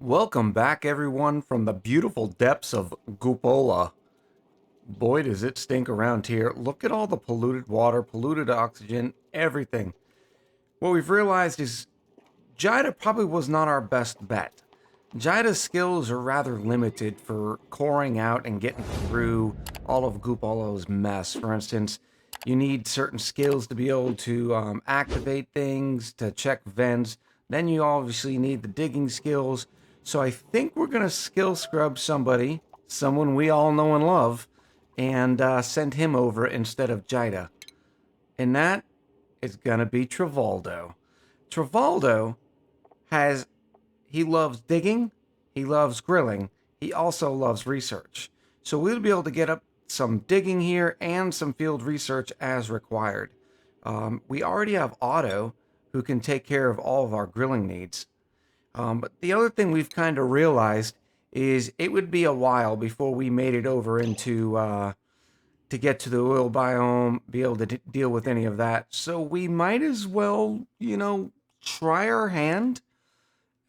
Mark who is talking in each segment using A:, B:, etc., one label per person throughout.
A: Welcome back, everyone, from the beautiful depths of Gupola. Boy, does it stink around here. Look at all the polluted water, polluted oxygen, everything. What we've realized is Jida probably was not our best bet. Jida's skills are rather limited for coring out and getting through all of Gupolo's mess. For instance, you need certain skills to be able to activate things, to check vents. Then you obviously need the digging skills. So I think we're going to skill scrub somebody, someone we all know and love, and send him over instead of Jida. And that is going to be Travoldo. Travoldo he loves digging, he loves grilling, he also loves research. So we'll be able to get up some digging here and some field research as required. We already have Otto, who can take care of all of our grilling needs. But the other thing we've kind of realized is it would be a while before we made it over into to get to the oil biome, be able to deal with any of that. So we might as well, try our hand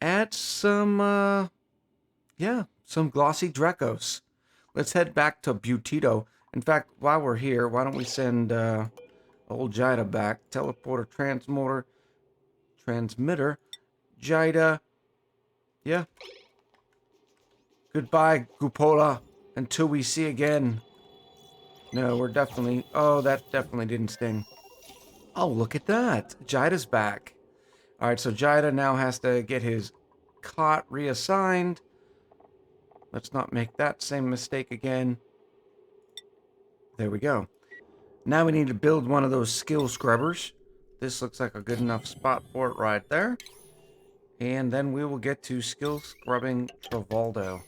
A: at some Glossy Dreckos. Let's head back to Butito. In fact, while we're here, why don't we send old Jida back? Teleporter, transmitter, Jida. Yeah. Goodbye, Gupola, until we see again. No, we're definitely... Oh, that definitely didn't sting. Oh, look at that. Jida's back. Alright, so Jida now has to get his cot reassigned. Let's not make that same mistake again. There we go. Now we need to build one of those skill scrubbers. This looks like a good enough spot for it right there. And then we will get to skill scrubbing Travoldo.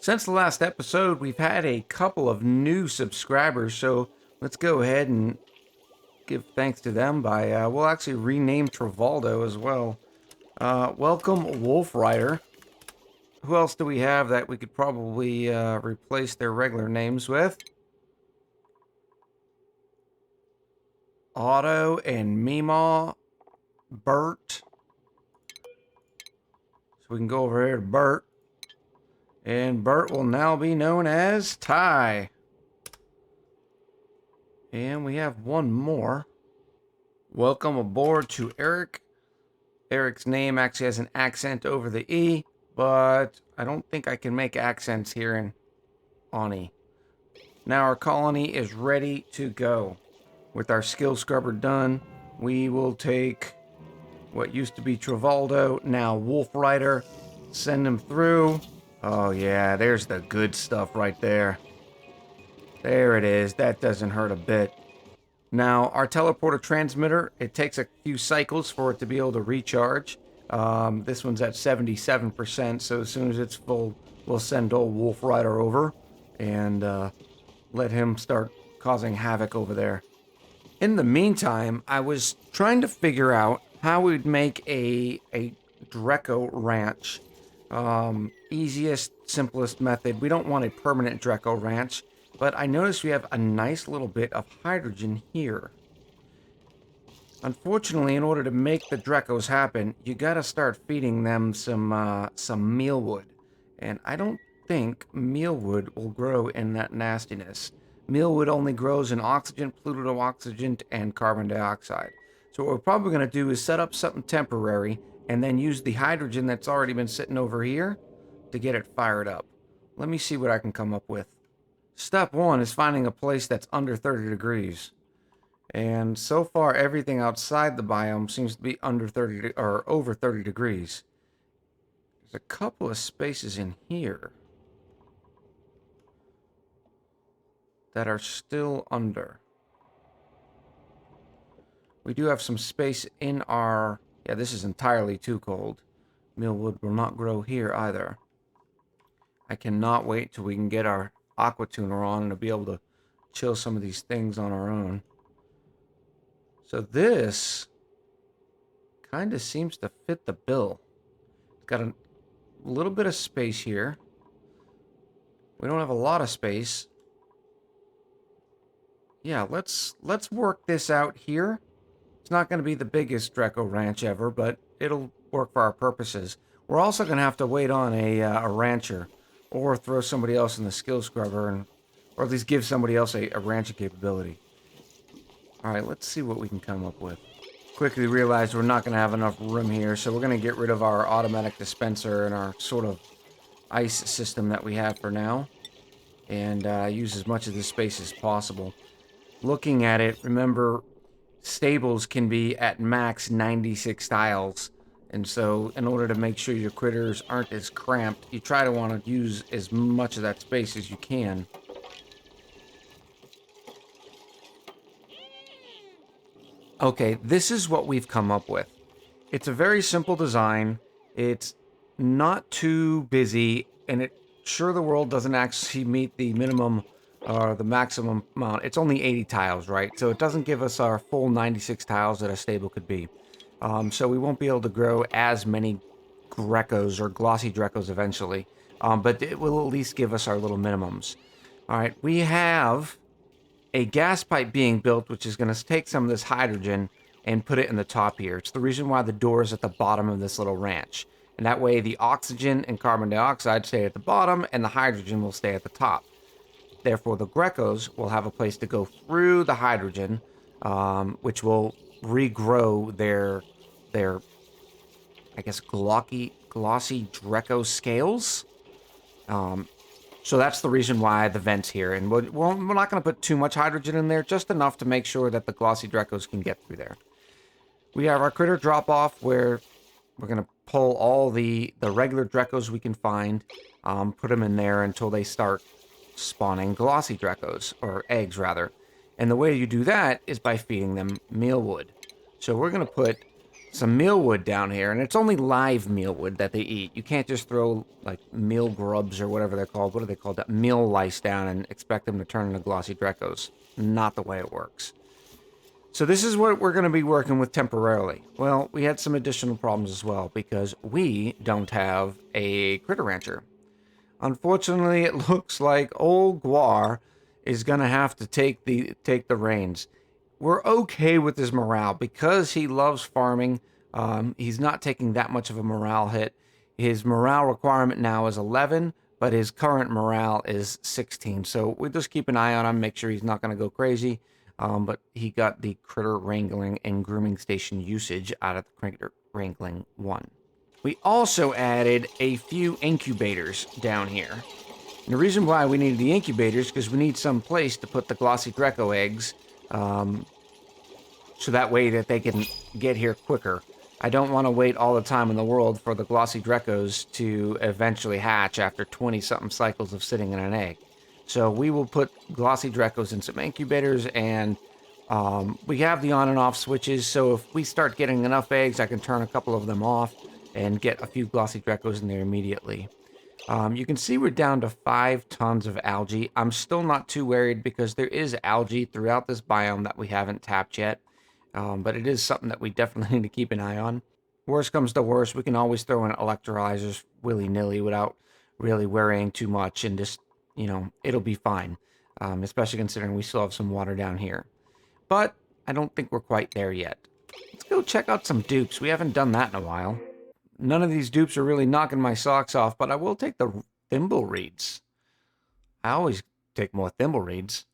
A: Since the last episode, we've had a couple of new subscribers, so let's go ahead and give thanks to them by, we'll actually rename Travoldo as well. Welcome, Wolf Rider. Who else do we have that we could probably replace their regular names with? Otto and Meemaw, Bert. So we can go over here to Bert. And Bert will now be known as Ty. And we have one more. Welcome aboard to Eric. Eric's name actually has an accent over the E, but I don't think I can make accents here in ONI. Now our colony is ready to go. With our skill scrubber done, we will take what used to be Travoldo, now Wolf Rider, send him through. Oh yeah, there's the good stuff right there. There it is. That doesn't hurt a bit. Now, our teleporter transmitter, it takes a few cycles for it to be able to recharge. This one's at 77%, so as soon as it's full, we'll send old Wolf Rider over and let him start causing havoc over there. In the meantime, I was trying to figure out how we'd make a Drecko ranch. Easiest, simplest method. We don't want a permanent Drecko ranch. But I noticed we have a nice little bit of hydrogen here. Unfortunately, in order to make the Dreckos happen, you gotta start feeding them some mealwood. And I don't think mealwood will grow in that nastiness. Mealwood only grows in oxygen, polluted oxygen, and carbon dioxide. So what we're probably gonna do is set up something temporary and then use the hydrogen that's already been sitting over here to get it fired up. Let me see what I can come up with. Step one is finding a place that's under 30 degrees. And so far, everything outside the biome seems to be under 30 or over 30 degrees. There's a couple of spaces in here that are still under. We do have some space in our... Yeah, this is entirely too cold. Mealwood will not grow here either. I cannot wait till we can get our aqua tuner on and to be able to chill some of these things on our own. So this kind of seems to fit the bill. It's got a little bit of space here. We don't have a lot of space. Yeah, let's work this out here. It's not going to be the biggest Drecko ranch ever, but it'll work for our purposes. We're also going to have to wait on a rancher, or throw somebody else in the skill scrubber, or at least give somebody else a rancher capability. Alright, let's see what we can come up with. Quickly realized we're not going to have enough room here, so we're going to get rid of our automatic dispenser and our sort of ice system that we have for now, and use as much of this space as possible. Looking at it, remember, stables can be at max 96 tiles, and so in order to make sure your critters aren't as cramped, you try to want to use as much of that space as you can. Okay, this is what we've come up with. It's a very simple design. It's not too busy, and it sure the world doesn't actually meet the minimum or the maximum amount. It's only 80 tiles, right? So it doesn't give us our full 96 tiles that a stable could be. So we won't be able to grow as many Dreckos or Glossy Dreckos eventually. But it will at least give us our little minimums. All right, we have a gas pipe being built, which is going to take some of this hydrogen and put it in the top here. It's the reason why the door is at the bottom of this little ranch. And that way the oxygen and carbon dioxide stay at the bottom and the hydrogen will stay at the top. Therefore, the Dreckos will have a place to go through the hydrogen, which will regrow their I guess, glossy Drecko scales. So that's the reason why the vent's here. And we're not going to put too much hydrogen in there, just enough to make sure that the Glossy Dreckos can get through there. We have our critter drop off where we're going to pull all the regular Dreckos we can find, put them in there until they start spawning Glossy Dreckos, or eggs rather. And the way you do that is by feeding them mealwood. So we're going to put some mealwood down here, and it's only live mealwood that they eat. You can't just throw like meal grubs or whatever they're called. What are they called? That meal lice down and expect them to turn into Glossy Dreckos. Not the way it works. So this is what we're going to be working with temporarily. Well, we had some additional problems as well because we don't have a critter rancher. Unfortunately, it looks like old Guar is going to have to take the reins. We're okay with his morale because he loves farming. He's not taking that much of a morale hit. His morale requirement now is 11, but his current morale is 16. So we just keep an eye on him, make sure he's not going to go crazy. But he got the critter wrangling and grooming station usage out of the critter wrangling one. We also added a few incubators down here. And the reason why we needed the incubators is because we need some place to put the Glossy Drecko eggs, so that way that they can get here quicker. I don't want to wait all the time in the world for the Glossy Dreckos to eventually hatch after 20-something cycles of sitting in an egg. So we will put Glossy Dreckos in some incubators, and we have the on and off switches, so if we start getting enough eggs, I can turn a couple of them off and get a few Glossy Dreckos in there immediately. You can see we're down to 5 tons of algae. I'm still not too worried because there is algae throughout this biome that we haven't tapped yet. But it is something that we definitely need to keep an eye on. Worst comes to worst, we can always throw in electrolyzers willy-nilly without really worrying too much, and just, it'll be fine. Especially considering we still have some water down here. But I don't think we're quite there yet. Let's go check out some dupes. We haven't done that in a while. None of these dupes are really knocking my socks off, but I will take the thimble reeds. I always take more thimble reeds.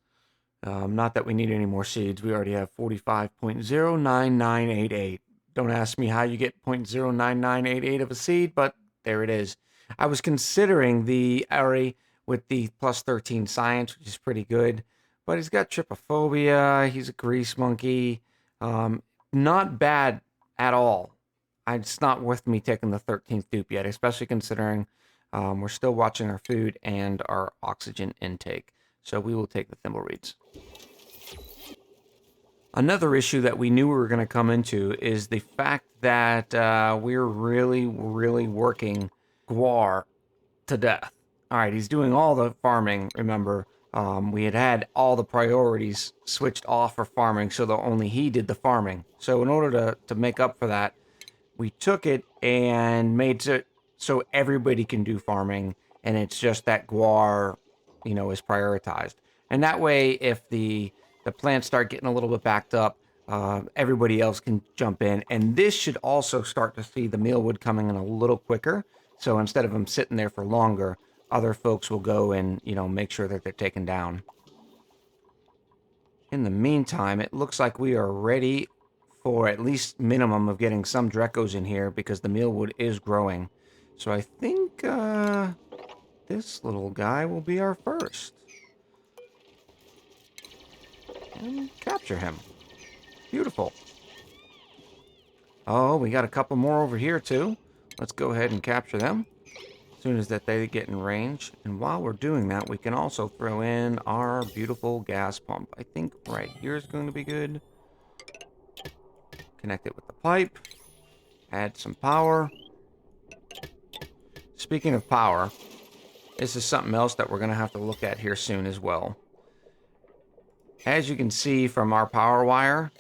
A: Not that we need any more seeds. We already have 45.09988. Don't ask me how you get 0.09988 of a seed, but there it is. I was considering the array with the plus 13 science, which is pretty good. But he's got trypophobia. He's a grease monkey. Not bad at all. It's not worth me taking the 13th dupe yet, especially considering we're still watching our food and our oxygen intake. So we will take the thimbleweeds. Another issue that we knew we were going to come into is the fact that we're really working Guar to death. All right, he's doing all the farming, remember. We had all the priorities switched off for farming so that only he did the farming. So in order to make up for that, we took it and made it so everybody can do farming, and it's just that Guar, is prioritized. And that way, if the plants start getting a little bit backed up, everybody else can jump in. And this should also start to see the mealwood coming in a little quicker. So instead of them sitting there for longer, other folks will go and, you know, make sure that they're taken down. In the meantime, it looks like we are ready for at least minimum of getting some Dreckos in here because the mealwood is growing. So I think this little guy will be our first. And capture him. Beautiful. Oh, we got a couple more over here too. Let's go ahead and capture them as soon as that they get in range. And while we're doing that, we can also throw in our beautiful gas pump. I think right here is going to be good. Connect it with the pipe. Add some power. Speaking of power, this is something else that we're going to have to look at here soon as well. As you can see from our power wire,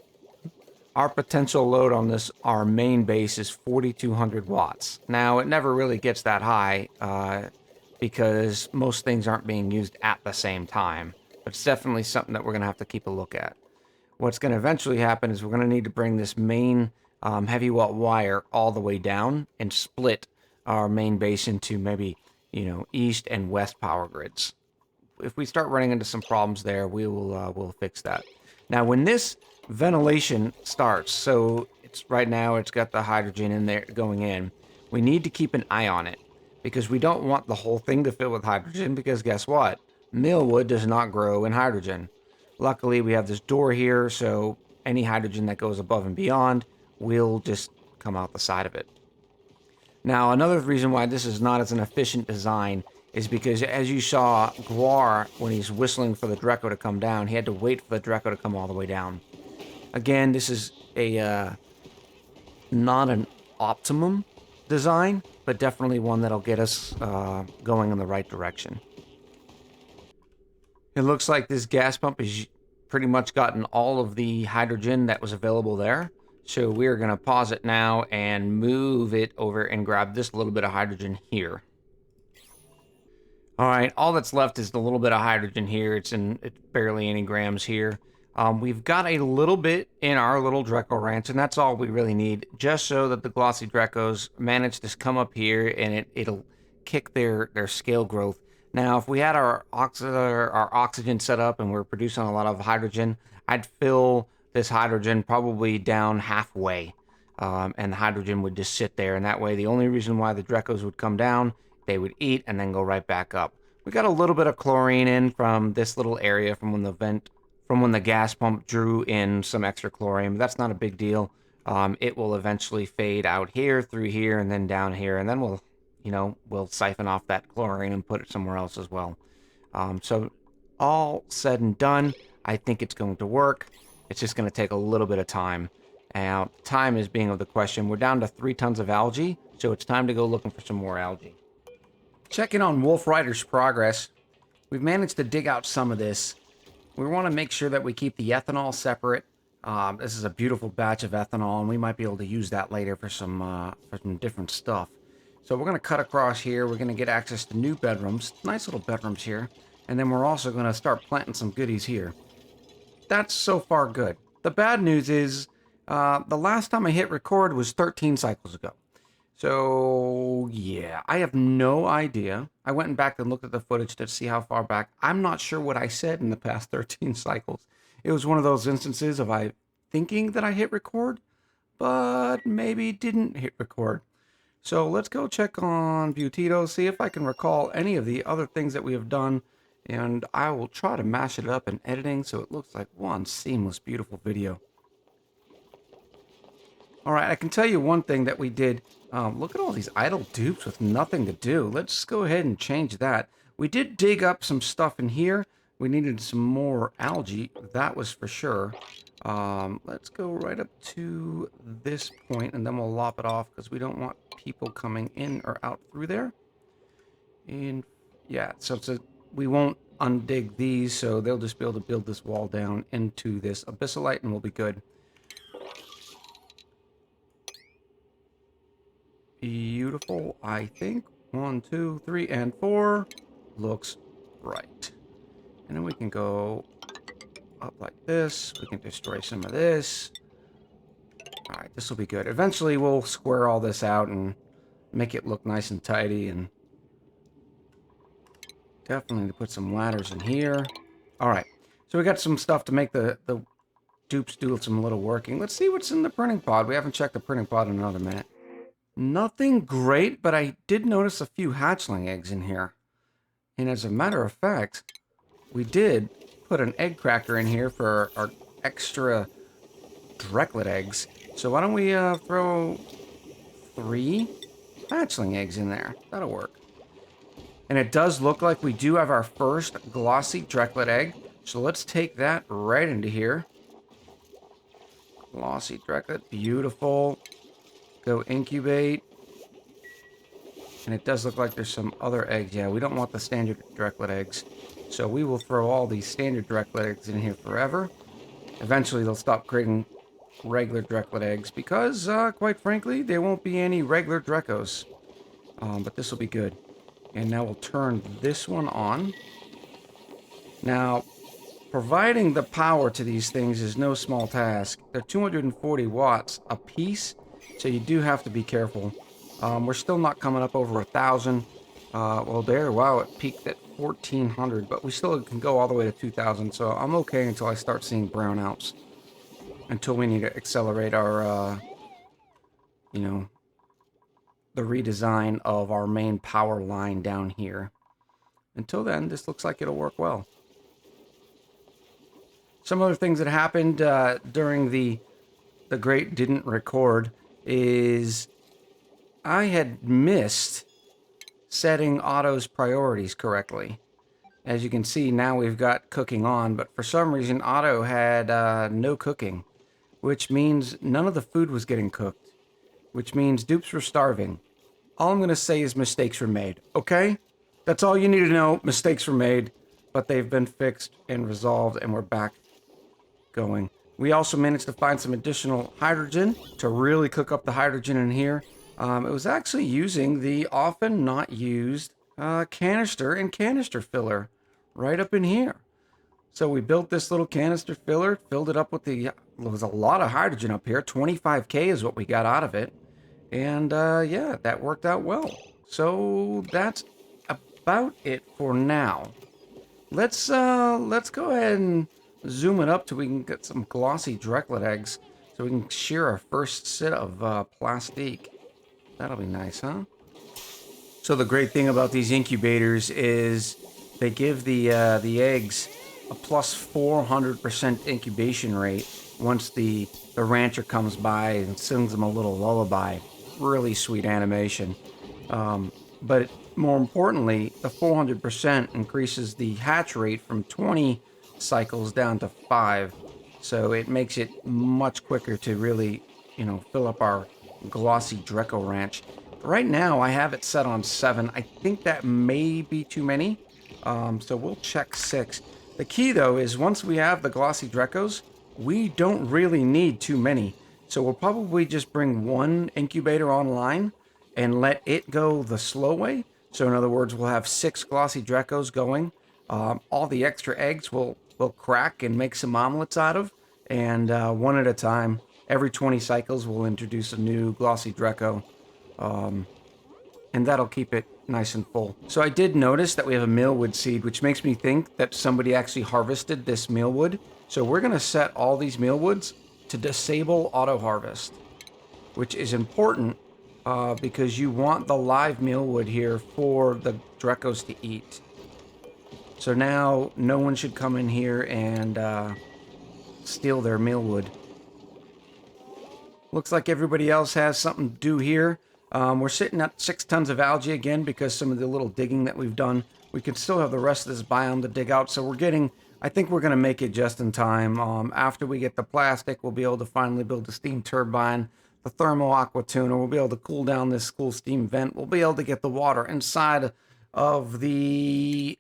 A: our potential load on this, our main base, is 4,200 watts. Now, it never really gets that high because most things aren't being used at the same time. But it's definitely something that we're going to have to keep a look at. What's going to eventually happen is we're going to need to bring this main heavy watt wire all the way down and split our main base into maybe, you know, east and west power grids. If we start running into some problems there, we'll fix that. Now, when this ventilation starts, so it's right now it's got the hydrogen in there going in, we need to keep an eye on it because we don't want the whole thing to fill with hydrogen because guess what? Mealwood does not grow in hydrogen. Luckily, we have this door here, so any hydrogen that goes above and beyond will just come out the side of it. Now, another reason why this is not as an efficient design is because, as you saw, Guar, when he's whistling for the Drecko to come down, he had to wait for the Drecko to come all the way down. Again, this is a not an optimum design, but definitely one that'll get us going in the right direction. It looks like this gas pump has pretty much gotten all of the hydrogen that was available there. So we're going to pause it now and move it over and grab this little bit of hydrogen here. All right, all that's left is the little bit of hydrogen here. It's barely any grams here. We've got a little bit in our little Drecko ranch, and that's all we really need, just so that the Glossy Dreckos manage to come up here and it'll kick their scale growth. Now, if we had our oxygen set up and we're producing a lot of hydrogen, I'd fill this hydrogen probably down halfway, and the hydrogen would just sit there, and that way the only reason why the Dreckos would come down, they would eat and then go right back up. We got a little bit of chlorine in from this little area from when the gas pump drew in some extra chlorine, but that's not a big deal. It will eventually fade out here, through here, and then down here, and then we'll siphon off that chlorine and put it somewhere else as well. So all said and done, I think it's going to work. It's just going to take a little bit of time. Now, time is being of the question. We're down to 3 tons of algae, so it's time to go looking for some more algae. Checking on Wolf Rider's progress. We've managed to dig out some of this. We want to make sure that we keep the ethanol separate. This is a beautiful batch of ethanol, and we might be able to use that later for some different stuff. So we're going to cut across here. We're going to get access to new bedrooms. Nice little bedrooms here. And then we're also going to start planting some goodies here. That's so far good. The bad news is the last time I hit record was 13 cycles ago. So, yeah, I have no idea. I went back and looked at the footage to see how far back. I'm not sure what I said in the past 13 cycles. It was one of those instances of I thinking that I hit record, but maybe didn't hit record. So let's go check on Butito, see if I can recall any of the other things that we have done, and I will try to mash it up in editing so it looks like one seamless, beautiful video. All right, I can tell you one thing that we did. Look at all these idle dupes with nothing to do. Let's go ahead and change that. We did dig up some stuff in here. We needed some more algae, that was for sure. Let's go right up to this point, and then we'll lop it off because we don't want people coming in or out through there. And yeah, so we won't undig these, so they'll just be able to build this wall down into this abyssalite, and we'll be good. Beautiful, I think. 1, 2, 3, and 4 looks right. And then we can go up like this. We can destroy some of this. All right, this will be good. Eventually, we'll square all this out and make it look nice and tidy. And definitely put some ladders in here. All right, so we got some stuff to make the dupes do some little working. Let's see what's in the printing pod. We haven't checked the printing pod in another minute. Nothing great, but I did notice a few hatchling eggs in here. And as a matter of fact, we did put an egg cracker in here for our extra Drecklet eggs. So why don't we throw 3 hatchling eggs in there? That'll work. And it does look like we do have our first Glossy Drecklet egg. So let's take that right into here. Glossy Drecklet, beautiful. Go incubate. And it does look like there's some other eggs. Yeah, we don't want the standard Drecklet eggs. So we will throw all these standard Drecklet eggs in here forever. Eventually they'll stop creating regular Drecklet eggs because, quite frankly, there won't be any regular Dreckos. But this will be good. And now we'll turn this one on. Now, providing the power to these things is no small task. They're 240 watts a piece, so you do have to be careful. We're still not coming up over 1,000. Well, there, wow, it peaked at 1,400, but we still can go all the way to 2,000, so I'm okay until I start seeing brownouts. Until we need to accelerate our, you know, the redesign of our main power line down here. Until then, this looks like it'll work well. Some other things that happened during the great didn't record is I had missed setting Otto's priorities correctly. As you can see, now we've got cooking on, but for some reason Otto had no cooking, which means none of the food was getting cooked, which means dupes were starving. All I'm going to say is mistakes were made, okay? That's all you need to know. Mistakes were made, but they've been fixed and resolved, and we're back going. We also managed to find some additional hydrogen to really cook up the hydrogen in here. It was actually using the often not used canister and canister filler right up in here. So we built this little canister filler, filled it up with there was a lot of hydrogen up here. 25K is what we got out of it. And yeah, that worked out well. So that's about it for now. Let's go ahead and zoom it up till we can get some glossy Drecklet eggs, so we can shear our first set of plastique. That'll be nice, huh? So the great thing about these incubators is they give the eggs a plus 400% incubation rate once the rancher comes by and sings them a little lullaby. Really sweet animation. But more importantly, the 400% increases the hatch rate from 20 cycles down to 5. So it makes it much quicker to really, you know, fill up our glossy Drecko ranch. Right now, I have it set on 7. I think that may be too many. So we'll check 6. The key, though, is once we have the glossy Dreckos, we don't really need too many. So we'll probably just bring 1 incubator online and let it go the slow way. So in other words, we'll have 6 glossy Dreckos going. All the extra eggs we'll crack and make some omelets out of. And one at a time, every 20 cycles, we'll introduce a new glossy Drecko. And that'll keep it nice and full. So I did notice that we have a mealwood seed, which makes me think that somebody actually harvested this mealwood. So we're going to set all these mealwoods to disable auto harvest, which is important because you want the live mealwood here for the Dreckos to eat. So now no one should come in here and steal their mealwood. Looks like everybody else has something to do here. We're sitting at 6 tons of algae again because some of the little digging that we've done. We can still have the rest of this biome to dig out, so we're getting... I think we're going to make it just in time. After we get the plastic, we'll be able to finally build a steam turbine, the thermal aqua tuner. We'll be able to cool down this cool steam vent. We'll be able to get the water inside of the...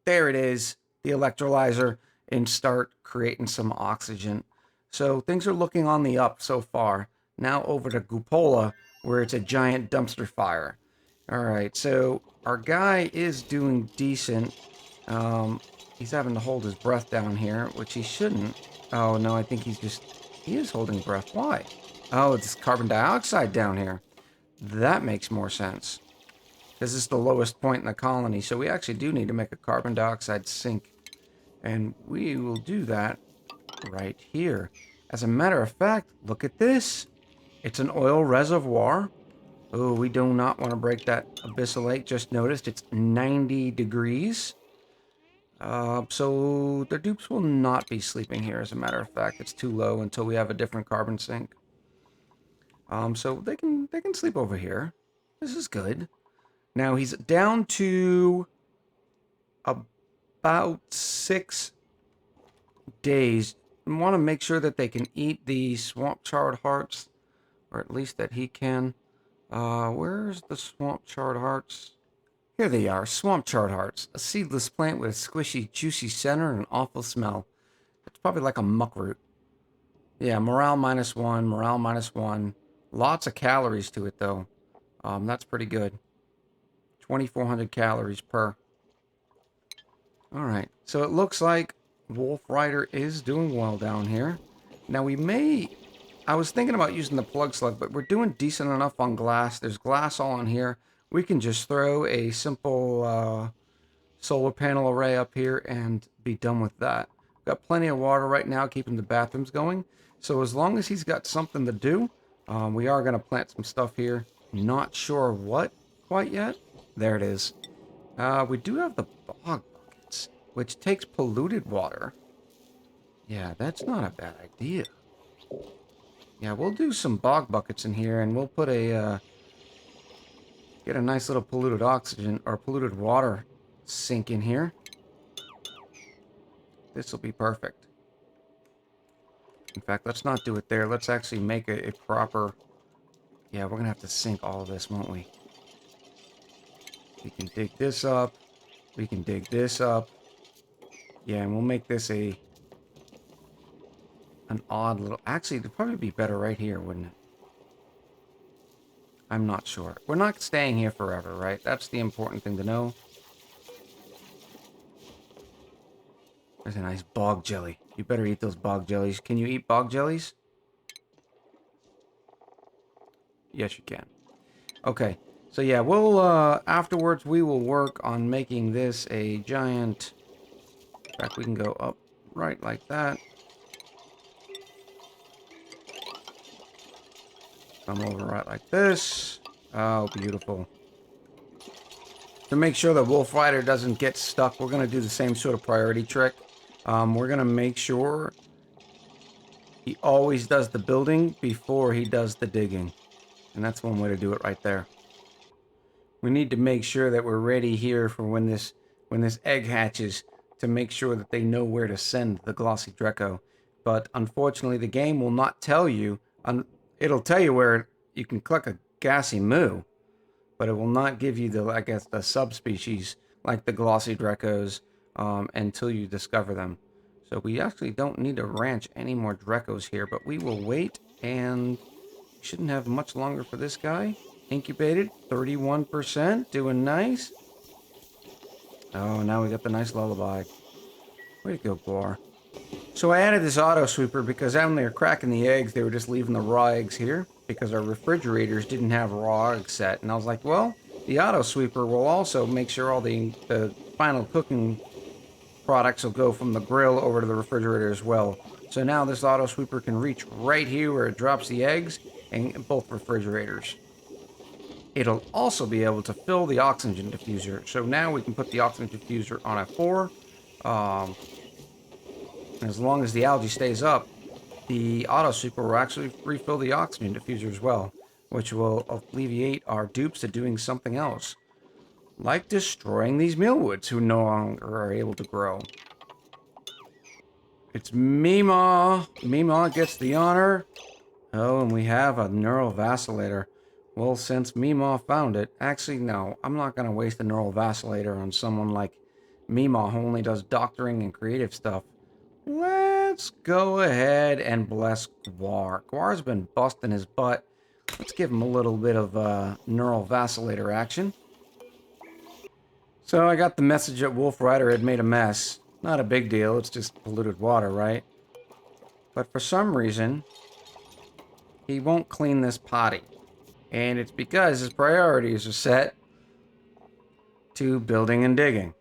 A: There it is, the electrolyzer, and start creating some oxygen. So things are looking on the up so far. Now over to Cupola, where it's a giant dumpster fire. All right, so our guy is doing decent. He's having to hold his breath down here, which he shouldn't. Oh, no, I think he is holding breath. Why? Oh, it's carbon dioxide down here. That makes more sense. This is the lowest point in the colony, so we actually do need to make a carbon dioxide sink. And we will do that right here. As a matter of fact, look at this. It's an oil reservoir. Oh, we do not want to break that abyssal lake. Just noticed it's 90 degrees. So the dupes will not be sleeping here. As a matter of fact, it's too low until we have a different carbon sink. So they can sleep over here. This is good. Now he's down to about 6 days. We want to make sure that they can eat the swamp chard hearts, or at least that he can. Where's the swamp chard hearts? Here they are, swamp chard hearts. A seedless plant with a squishy, juicy center and an awful smell. It's probably like a muckroot. Yeah, morale -1, morale -1. Lots of calories to it, though. That's pretty good. 2,400 calories per. Alright, so it looks like Wolf Rider is doing well down here. Now we may... I was thinking about using the plug slug, but we're doing decent enough on glass. There's glass all on here. We can just throw a simple solar panel array up here and be done with that. We've got plenty of water right now, keeping the bathrooms going. So as long as he's got something to do, we are going to plant some stuff here. Not sure what quite yet. There it is. We do have the bog buckets, which takes polluted water. Yeah, that's not a bad idea. Yeah, we'll do some bog buckets in here, and we'll put a, get a nice little polluted oxygen, or polluted water sink in here. This will be perfect. In fact, let's not do it there. Let's actually make a proper... Yeah, we're going to have to sink all of this, won't we? We can dig this up. We can dig this up. Yeah, and we'll make this an odd little... Actually, it'd probably be better right here, wouldn't it? I'm not sure. We're not staying here forever, right? That's the important thing to know. There's a nice bog jelly. You better eat those bog jellies. Can you eat bog jellies? Yes, you can. Okay. So yeah, we'll, afterwards we will work on making this a giant... In fact, we can go up right like that. Come over right like this. Oh, beautiful. To make sure the Wolf Rider doesn't get stuck, we're going to do the same sort of priority trick. We're going to make sure he always does the building before he does the digging. And that's one way to do it right there. We need to make sure that we're ready here for when this egg hatches, to make sure that they know where to send the Glossy Drecko. But unfortunately, the game will not tell you. It'll tell you where you can click a gassy moo, but it will not give you the, I guess, the subspecies like the Glossy Dreckos until you discover them. So we actually don't need to ranch any more Dreckos here, but we will wait, and we shouldn't have much longer for this guy. Incubated, 31%, doing nice. Oh, now we got the nice lullaby. Way to go, Guar. So I added this auto sweeper because when they were cracking the eggs, they were just leaving the raw eggs here because our refrigerators didn't have raw eggs set. And I was like, well, the auto sweeper will also make sure all the final cooking products will go from the grill over to the refrigerator as well. So now this auto sweeper can reach right here where it drops the eggs in both refrigerators. It'll also be able to fill the oxygen diffuser. So now we can put the oxygen diffuser on F4. As long as the algae stays up, the auto sweeper will actually refill the oxygen diffuser as well, which will alleviate our dupes to doing something else, like destroying these mealwoods who no longer are able to grow. It's Meemaw. Meemaw gets the honor. Oh, and we have a neural vacillator. Well, since Meemaw found it, actually, no, I'm not going to waste a neural vacillator on someone like Meemaw who only does doctoring and creative stuff. Let's go ahead and bless Guar. Guar's been busting his butt. Let's give him a little bit of neural vacillator action. So I got the message that Wolf Rider had made a mess. Not a big deal, it's just polluted water, right? But for some reason, he won't clean this potty. And it's because his priorities are set to building and digging.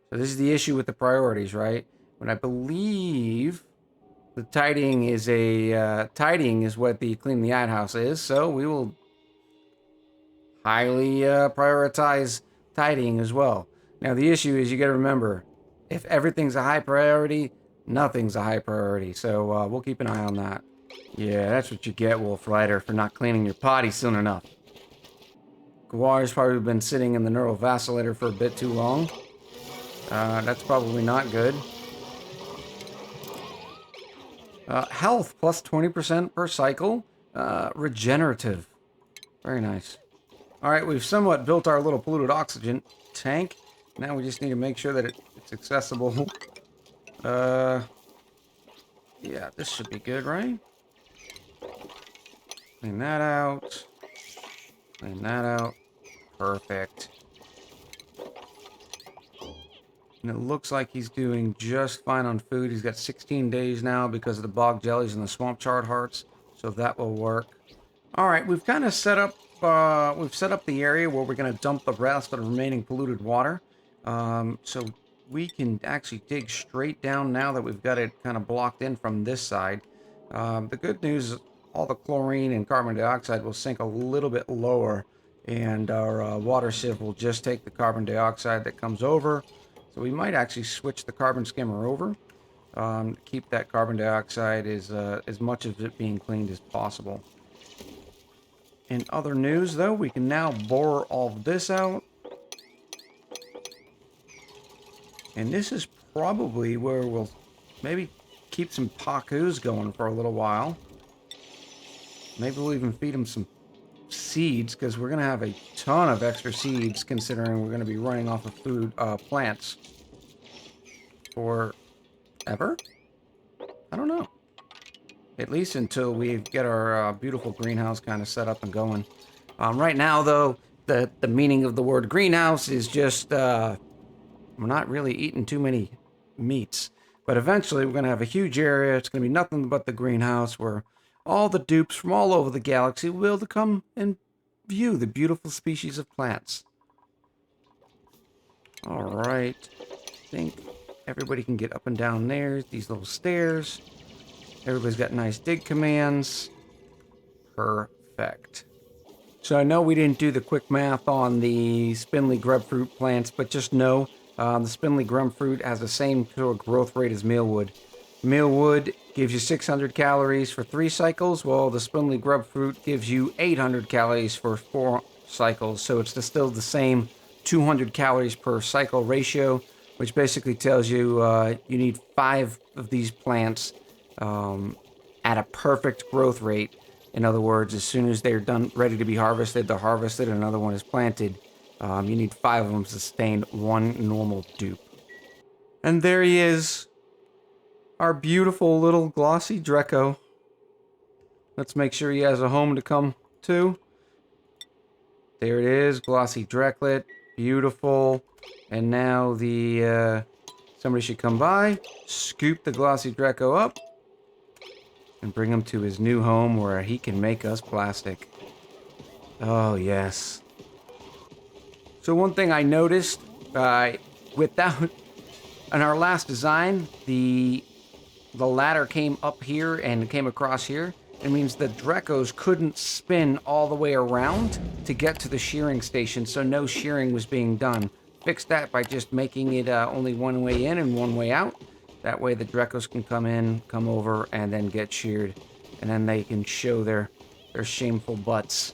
A: So this is the issue with the priorities, right? When I believe the tidying is what the clean the outhouse is, so we will highly prioritize tidying as well. Now the issue is you got to remember, if everything's a high priority, nothing's a high priority. So we'll keep an eye on that. Yeah, that's what you get, Wolf Rider, for not cleaning your potty soon enough. Gawar's probably been sitting in the neural vacillator for a bit too long. That's probably not good. Health plus 20% per cycle. Regenerative. Very nice. Alright, we've somewhat built our little polluted oxygen tank. Now we just need to make sure that it's accessible. Yeah, this should be good, right? Clean that out. Clean that out. Perfect. And it looks like he's doing just fine on food. He's got 16 days now because of the bog jellies and the swamp chard hearts. So that will work. Alright, we've kind of set up the area where we're going to dump the rest of the remaining polluted water. So we can actually dig straight down now that we've got it kind of blocked in from this side. The good news is all the chlorine and carbon dioxide will sink a little bit lower, and our water sieve will just take the carbon dioxide that comes over. So we might actually switch the carbon skimmer over, keep that carbon dioxide as much of it being cleaned as possible. In other news, though, we can now bore all of this out. And this is probably where we'll maybe keep some pacus going for a little while. Maybe we'll even feed them some seeds, because we're going to have a ton of extra seeds, considering we're going to be running off of food, plants. Forever? I don't know. At least until we get our beautiful greenhouse kind of set up and going. Right now, though, the meaning of the word greenhouse is just we're not really eating too many meats. But eventually, we're going to have a huge area. It's going to be nothing but the greenhouse, where all the dupes from all over the galaxy will be able to come and view the beautiful species of plants. All right. I think everybody can get up and down there. These little stairs. Everybody's got nice dig commands. Perfect. So I know we didn't do the quick math on the spindly grubfruit plants, but just know the spindly grubfruit has the same sort of growth rate as mealwood. Mealwood gives you 600 calories for 3 cycles, while the spindly grubfruit gives you 800 calories for 4 cycles. So it's still the same 200 calories per cycle ratio, which basically tells you you need 5 of these plants at a perfect growth rate. In other words, as soon as they're done, ready to be harvested, they're harvested, and another one is planted. You need 5 of them to sustain 1 normal dupe. And there he is, our beautiful little Glossy Drecko. Let's make sure he has a home to come to. There it is, Glossy Drecklet, beautiful. And now somebody should come by, scoop the Glossy Drecko up, and bring him to his new home where he can make us plastic. Oh, yes. So one thing I noticed, in our last design, the ladder came up here and came across here. It means the Dreckos couldn't spin all the way around to get to the shearing station, so no shearing was being done. Fixed that by just making it only one way in and one way out. That way the Dreckos can come in, come over, and then get sheared. And then they can show their shameful butts.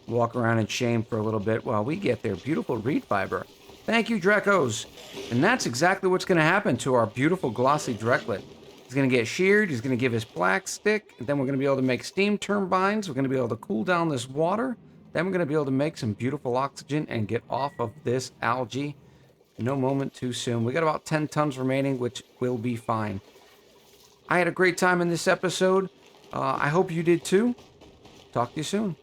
A: Walk around in shame for a little bit while we get their beautiful reed fiber. Thank you, Dreckos! And that's exactly what's going to happen to our beautiful Glossy Drecklet. He's going to get sheared, he's going to give his black stick, and then we're going to be able to make steam turbines, we're going to be able to cool down this water, then we're going to be able to make some beautiful oxygen and get off of this algae. No moment too soon. We got about 10 tons remaining, which will be fine. I had a great time in this episode. I hope you did too. Talk to you soon.